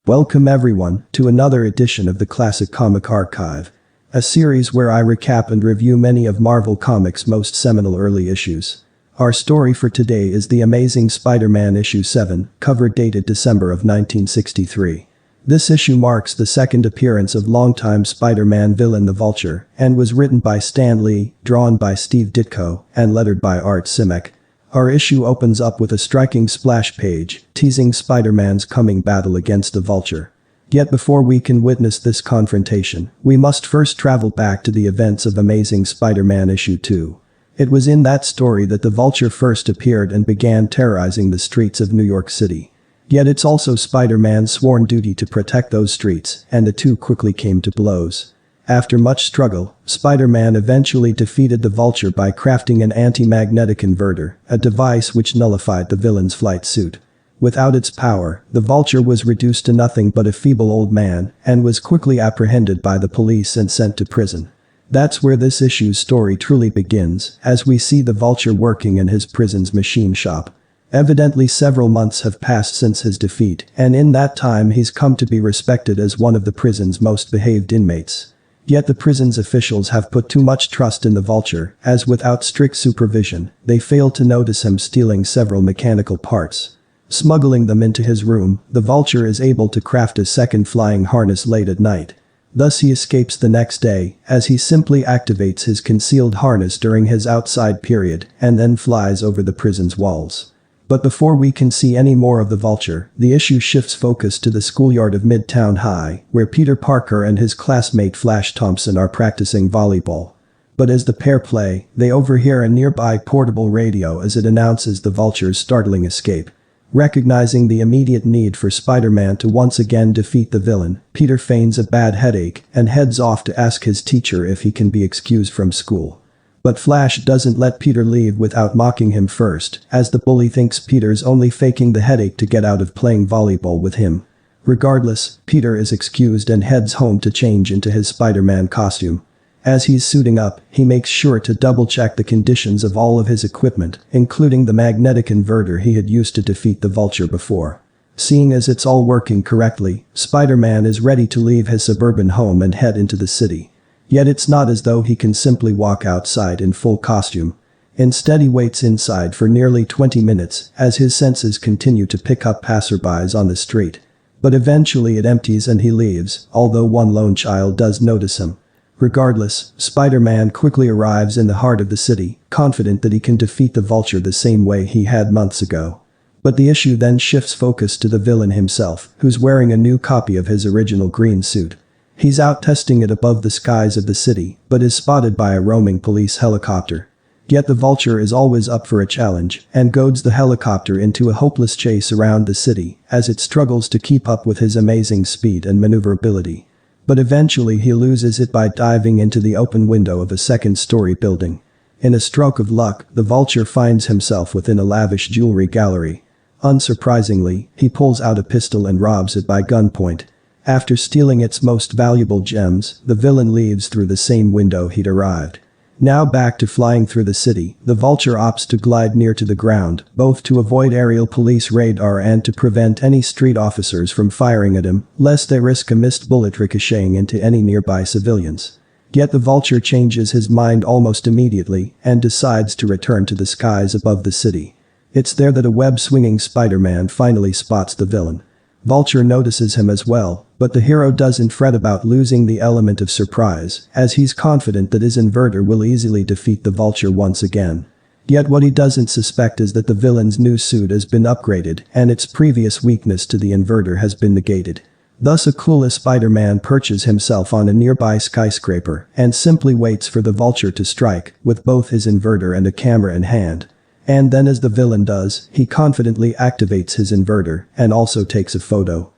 Welcome everyone to another edition of the Classic Comic Archive, a series where I recap and review many of Marvel Comics' most seminal early issues. Our story for today is The Amazing Spider-Man issue 7, cover dated December of 1963. This issue marks the second appearance of longtime Spider-Man villain the Vulture and was written by Stan Lee, drawn by Steve Ditko, and lettered by Art Simek. Our issue opens up with a striking splash page, teasing Spider-Man's coming battle against the Vulture. Yet before we can witness this confrontation, we must first travel back to the events of Amazing Spider-Man issue 2. It was in that story that the Vulture first appeared and began terrorizing the streets of New York City. Yet it's also Spider-Man's sworn duty to protect those streets, and the two quickly came to blows. After much struggle, Spider-Man eventually defeated the Vulture by crafting an anti-magnetic inverter, a device which nullified the villain's flight suit. Without its power, the Vulture was reduced to nothing but a feeble old man and was quickly apprehended by the police and sent to prison. That's where this issue's story truly begins, as we see the Vulture working in his prison's machine shop. Evidently several months have passed since his defeat, and in that time he's come to be respected as one of the prison's most behaved inmates. Yet the prison's officials have put too much trust in the Vulture, as without strict supervision, they fail to notice him stealing several mechanical parts. Smuggling them into his room, the Vulture is able to craft a second flying harness late at night. Thus he escapes the next day, as he simply activates his concealed harness during his outside period and then flies over the prison's walls. But before we can see any more of the Vulture, the issue shifts focus to the schoolyard of Midtown High, where Peter Parker and his classmate Flash Thompson are practicing volleyball. But as the pair play, they overhear a nearby portable radio as it announces the Vulture's startling escape. Recognizing the immediate need for Spider-Man to once again defeat the villain, Peter feigns a bad headache and heads off to ask his teacher if he can be excused from school. But Flash doesn't let Peter leave without mocking him first, as the bully thinks Peter's only faking the headache to get out of playing volleyball with him. Regardless, Peter is excused and heads home to change into his Spider-Man costume. As he's suiting up, he makes sure to double-check the conditions of all of his equipment, including the magnetic inverter he had used to defeat the Vulture before. Seeing as it's all working correctly, Spider-Man is ready to leave his suburban home and head into the city. Yet it's not as though he can simply walk outside in full costume. Instead he waits inside for nearly 20 minutes as his senses continue to pick up passerbys on the street. But eventually it empties and he leaves, although one lone child does notice him. Regardless, Spider-Man quickly arrives in the heart of the city, confident that he can defeat the Vulture the same way he had months ago. But the issue then shifts focus to the villain himself, who's wearing a new copy of his original green suit. He's out testing it above the skies of the city, but is spotted by a roaming police helicopter. Yet the Vulture is always up for a challenge, and goads the helicopter into a hopeless chase around the city, as it struggles to keep up with his amazing speed and maneuverability. But eventually he loses it by diving into the open window of a second-story building. In a stroke of luck, the Vulture finds himself within a lavish jewelry gallery. Unsurprisingly, he pulls out a pistol and robs it by gunpoint. After stealing its most valuable gems, the villain leaves through the same window he'd arrived. Now back to flying through the city, the Vulture opts to glide near to the ground, both to avoid aerial police radar and to prevent any street officers from firing at him, lest they risk a missed bullet ricocheting into any nearby civilians. Yet the Vulture changes his mind almost immediately and decides to return to the skies above the city. It's there that a web-swinging Spider-Man finally spots the villain. Vulture notices him as well, but the hero doesn't fret about losing the element of surprise, as he's confident that his inverter will easily defeat the Vulture once again. Yet what he doesn't suspect is that the villain's new suit has been upgraded and its previous weakness to the inverter has been negated. Thus a clueless Spider-Man perches himself on a nearby skyscraper and simply waits for the Vulture to strike, with both his inverter and a camera in hand. And then as the villain does, he confidently activates his inverter and also takes a photo.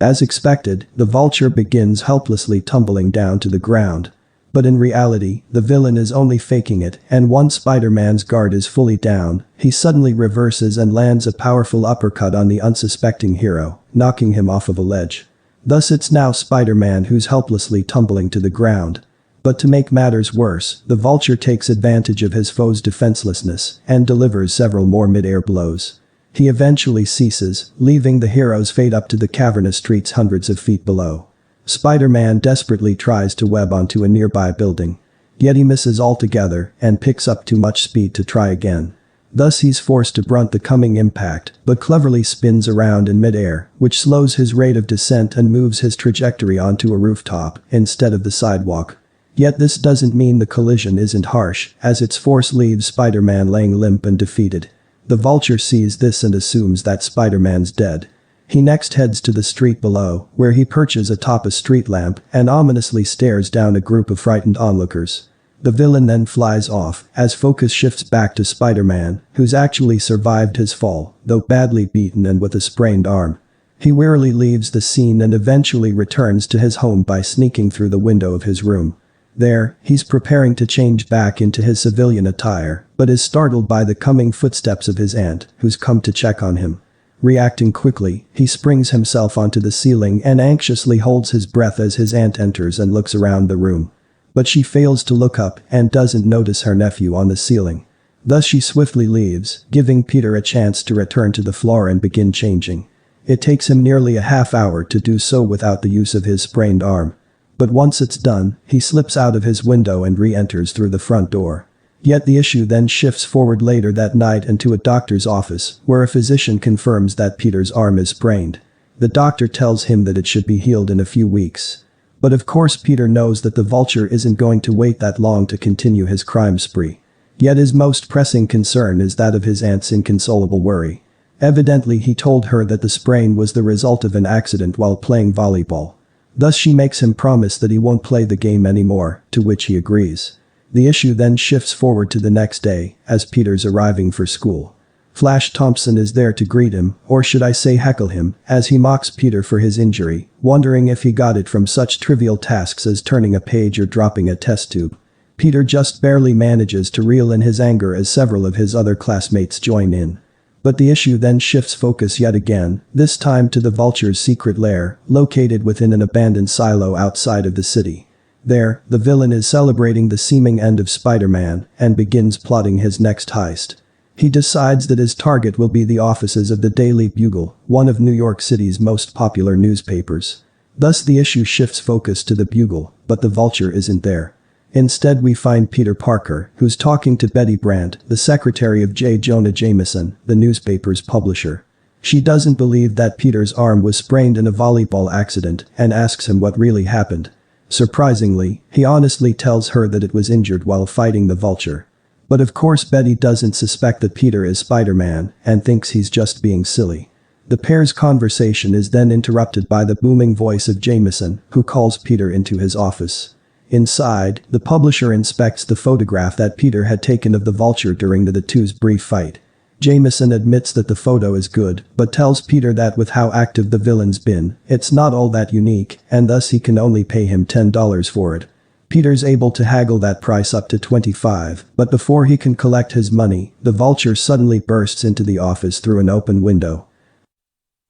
As expected, the Vulture begins helplessly tumbling down to the ground. But in reality, the villain is only faking it, and once Spider-Man's guard is fully down, he suddenly reverses and lands a powerful uppercut on the unsuspecting hero, knocking him off of a ledge. Thus it's now Spider-Man who's helplessly tumbling to the ground. But to make matters worse, the Vulture takes advantage of his foe's defenselessness and delivers several more mid-air blows. He eventually ceases, leaving the heroes fade up to the cavernous streets hundreds of feet below. Spider-Man desperately tries to web onto a nearby building. Yet he misses altogether and picks up too much speed to try again. Thus he's forced to brunt the coming impact, but cleverly spins around in midair, which slows his rate of descent and moves his trajectory onto a rooftop instead of the sidewalk. Yet this doesn't mean the collision isn't harsh, as its force leaves Spider-Man laying limp and defeated. The Vulture sees this and assumes that Spider-Man's dead. He next heads to the street below, where he perches atop a street lamp and ominously stares down a group of frightened onlookers. The villain then flies off, as focus shifts back to Spider-Man, who's actually survived his fall, though badly beaten and with a sprained arm. He wearily leaves the scene and eventually returns to his home by sneaking through the window of his room. There, he's preparing to change back into his civilian attire, but is startled by the coming footsteps of his aunt, who's come to check on him. Reacting quickly, he springs himself onto the ceiling and anxiously holds his breath as his aunt enters and looks around the room. But she fails to look up and doesn't notice her nephew on the ceiling. Thus she swiftly leaves, giving Peter a chance to return to the floor and begin changing. It takes him nearly a half hour to do so without the use of his sprained arm. But once it's done, he slips out of his window and re-enters through the front door. Yet the issue then shifts forward later that night and to a doctor's office, where a physician confirms that Peter's arm is sprained. The doctor tells him that it should be healed in a few weeks. But of course Peter knows that the Vulture isn't going to wait that long to continue his crime spree. Yet his most pressing concern is that of his aunt's inconsolable worry. Evidently he told her that the sprain was the result of an accident while playing volleyball. Thus she makes him promise that he won't play the game anymore, to which he agrees. The issue then shifts forward to the next day, as Peter's arriving for school. Flash Thompson is there to greet him, or should I say heckle him, as he mocks Peter for his injury, wondering if he got it from such trivial tasks as turning a page or dropping a test tube. Peter just barely manages to reel in his anger as several of his other classmates join in. But the issue then shifts focus yet again, this time to the Vulture's secret lair, located within an abandoned silo outside of the city. There, the villain is celebrating the seeming end of Spider-Man and begins plotting his next heist. He decides that his target will be the offices of the Daily Bugle, one of New York City's most popular newspapers. Thus the issue shifts focus to the Bugle, but the Vulture isn't there. Instead we find Peter Parker, who's talking to Betty Brandt, the secretary of J. Jonah Jameson, the newspaper's publisher. She doesn't believe that Peter's arm was sprained in a volleyball accident and asks him what really happened. Surprisingly, he honestly tells her that it was injured while fighting the Vulture. But of course Betty doesn't suspect that Peter is Spider-Man and thinks he's just being silly. The pair's conversation is then interrupted by the booming voice of Jameson, who calls Peter into his office. Inside, the publisher inspects the photograph that Peter had taken of the Vulture during the two's brief fight. Jameson admits that the photo is good, but tells Peter that with how active the villain's been, it's not all that unique, and thus he can only pay him $10 for it. Peter's able to haggle that price up to $25, but before he can collect his money, the Vulture suddenly bursts into the office through an open window.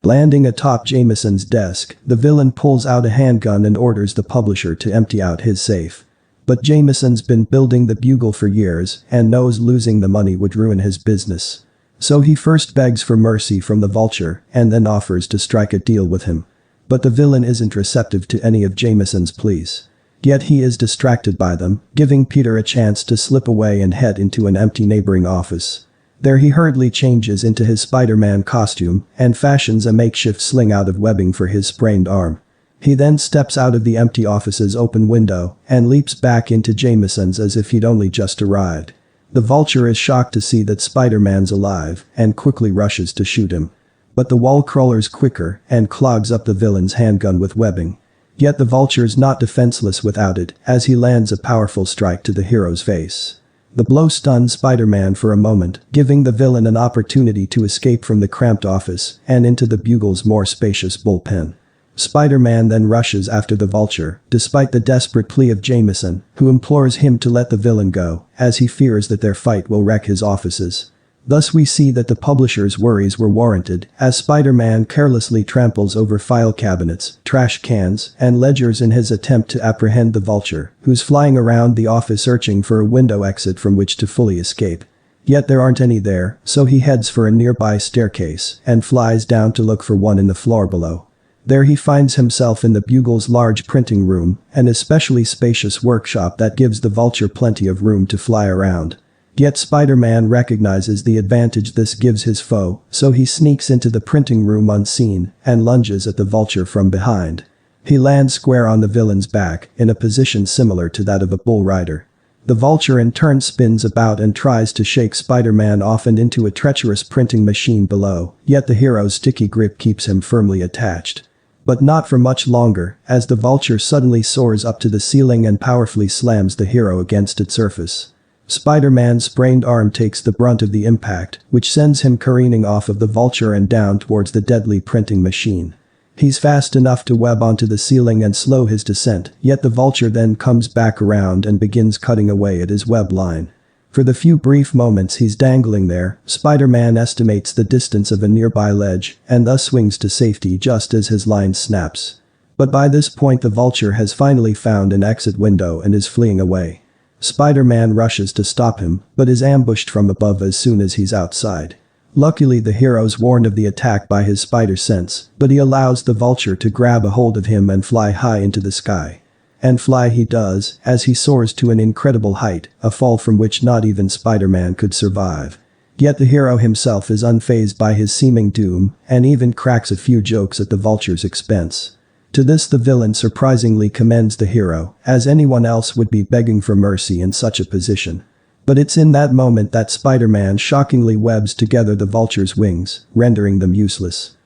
Landing atop Jameson's desk, the villain pulls out a handgun and orders the publisher to empty out his safe. But Jameson's been building the Bugle for years and knows losing the money would ruin his business. So he first begs for mercy from the Vulture and then offers to strike a deal with him. But the villain isn't receptive to any of Jameson's pleas. Yet he is distracted by them, giving Peter a chance to slip away and head into an empty neighboring office. There he hurriedly changes into his Spider-Man costume and fashions a makeshift sling out of webbing for his sprained arm. He then steps out of the empty office's open window and leaps back into Jameson's as if he'd only just arrived. The Vulture is shocked to see that Spider-Man's alive and quickly rushes to shoot him. But the wall crawler's quicker and clogs up the villain's handgun with webbing. Yet the Vulture's not defenseless without it, as he lands a powerful strike to the hero's face. The blow stuns Spider-Man for a moment, giving the villain an opportunity to escape from the cramped office and into the Bugle's more spacious bullpen. Spider-Man then rushes after the Vulture, despite the desperate plea of Jameson, who implores him to let the villain go, as he fears that their fight will wreck his offices. Thus we see that the publisher's worries were warranted, as Spider-Man carelessly tramples over file cabinets, trash cans, and ledgers in his attempt to apprehend the Vulture, who's flying around the office searching for a window exit from which to fully escape. Yet there aren't any there, so he heads for a nearby staircase and flies down to look for one in the floor below. There he finds himself in the Bugle's large printing room, an especially spacious workshop that gives the Vulture plenty of room to fly around. Yet Spider-Man recognizes the advantage this gives his foe, so he sneaks into the printing room unseen and lunges at the Vulture from behind. He lands square on the villain's back, in a position similar to that of a bull rider. The Vulture in turn spins about and tries to shake Spider-Man off and into a treacherous printing machine below, yet the hero's sticky grip keeps him firmly attached. But not for much longer, as the Vulture suddenly soars up to the ceiling and powerfully slams the hero against its surface. Spider-Man's sprained arm takes the brunt of the impact, which sends him careening off of the Vulture and down towards the deadly printing machine. He's fast enough to web onto the ceiling and slow his descent, yet the Vulture then comes back around and begins cutting away at his web line. For the few brief moments he's dangling there, Spider-Man estimates the distance of a nearby ledge and thus swings to safety just as his line snaps. But by this point the Vulture has finally found an exit window and is fleeing away. Spider-Man rushes to stop him, but is ambushed from above as soon as he's outside. Luckily the hero's warned of the attack by his spider sense, but he allows the Vulture to grab a hold of him and fly high into the sky. And fly he does, as he soars to an incredible height, a fall from which not even Spider-Man could survive. Yet the hero himself is unfazed by his seeming doom, and even cracks a few jokes at the Vulture's expense. To this the villain surprisingly commends the hero, as anyone else would be begging for mercy in such a position. But it's in that moment that Spider-Man shockingly webs together the Vulture's wings, rendering them useless.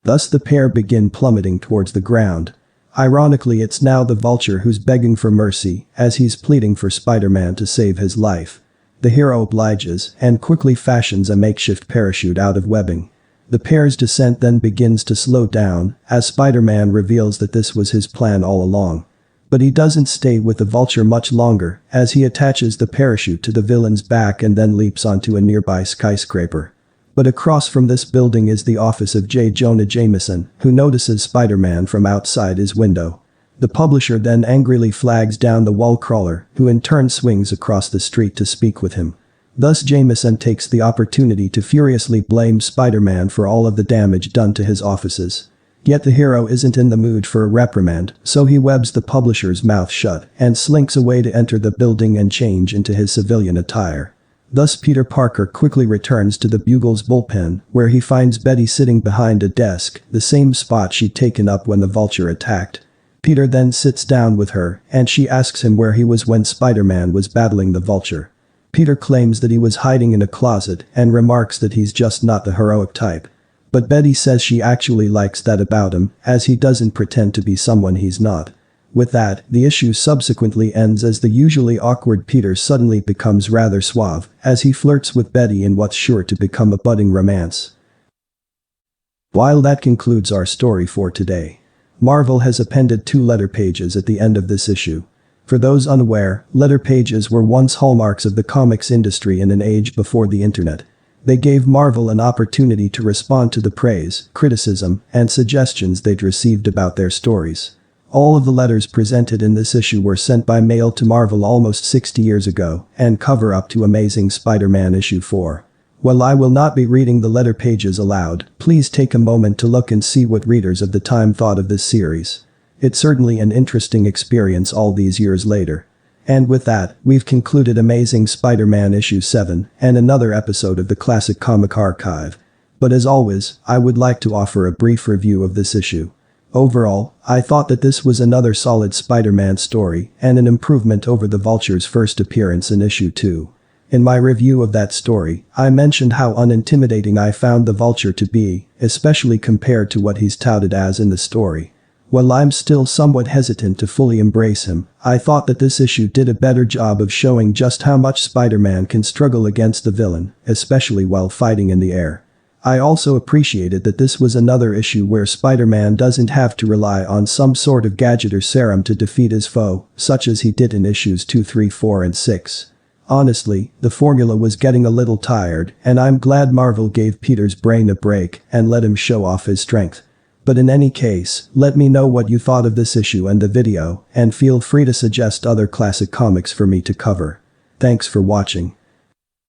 Thus the pair begin plummeting towards the ground. Ironically, it's now the Vulture who's begging for mercy, as he's pleading for Spider-Man to save his life. The hero obliges and quickly fashions a makeshift parachute out of webbing. The pair's descent then begins to slow down, as Spider-Man reveals that this was his plan all along. But he doesn't stay with the Vulture much longer, as he attaches the parachute to the villain's back and then leaps onto a nearby skyscraper. But across from this building is the office of J. Jonah Jameson, who notices Spider-Man from outside his window. The publisher then angrily flags down the wall crawler, who in turn swings across the street to speak with him. Thus Jameson takes the opportunity to furiously blame Spider-Man for all of the damage done to his offices. Yet the hero isn't in the mood for a reprimand, so he webs the publisher's mouth shut and slinks away to enter the building and change into his civilian attire. Thus Peter Parker quickly returns to the Bugle's bullpen, where he finds Betty sitting behind a desk, the same spot she'd taken up when the Vulture attacked. Peter then sits down with her, and she asks him where he was when Spider-Man was battling the Vulture. Peter claims that he was hiding in a closet and remarks that he's just not the heroic type. But Betty says she actually likes that about him, as he doesn't pretend to be someone he's not. With that, the issue subsequently ends as the usually awkward Peter suddenly becomes rather suave, as he flirts with Betty in what's sure to become a budding romance. While that concludes our story for today. Marvel has appended 2 letter pages at the end of this issue. For those unaware, letter pages were once hallmarks of the comics industry in an age before the internet. They gave Marvel an opportunity to respond to the praise, criticism, and suggestions they'd received about their stories. All of the letters presented in this issue were sent by mail to Marvel almost 60 years ago, and cover up to Amazing Spider-Man issue 4. While I will not be reading the letter pages aloud, please take a moment to look and see what readers of the time thought of this series. It's certainly an interesting experience all these years later. And with that, we've concluded Amazing Spider-Man issue 7 and another episode of the Classic Comic Archive. But as always, I would like to offer a brief review of this issue. Overall, I thought that this was another solid Spider-Man story and an improvement over the Vulture's first appearance in issue 2. In my review of that story, I mentioned how unintimidating I found the Vulture to be, especially compared to what he's touted as in the story. While I'm still somewhat hesitant to fully embrace him, I thought that this issue did a better job of showing just how much Spider-Man can struggle against the villain, especially while fighting in the air. I also appreciated that this was another issue where Spider-Man doesn't have to rely on some sort of gadget or serum to defeat his foe, such as he did in issues 2, 3, 4, and 6. Honestly, the formula was getting a little tired, and I'm glad Marvel gave Peter's brain a break and let him show off his strength. But in any case, let me know what you thought of this issue and the video, and feel free to suggest other classic comics for me to cover. Thanks for watching.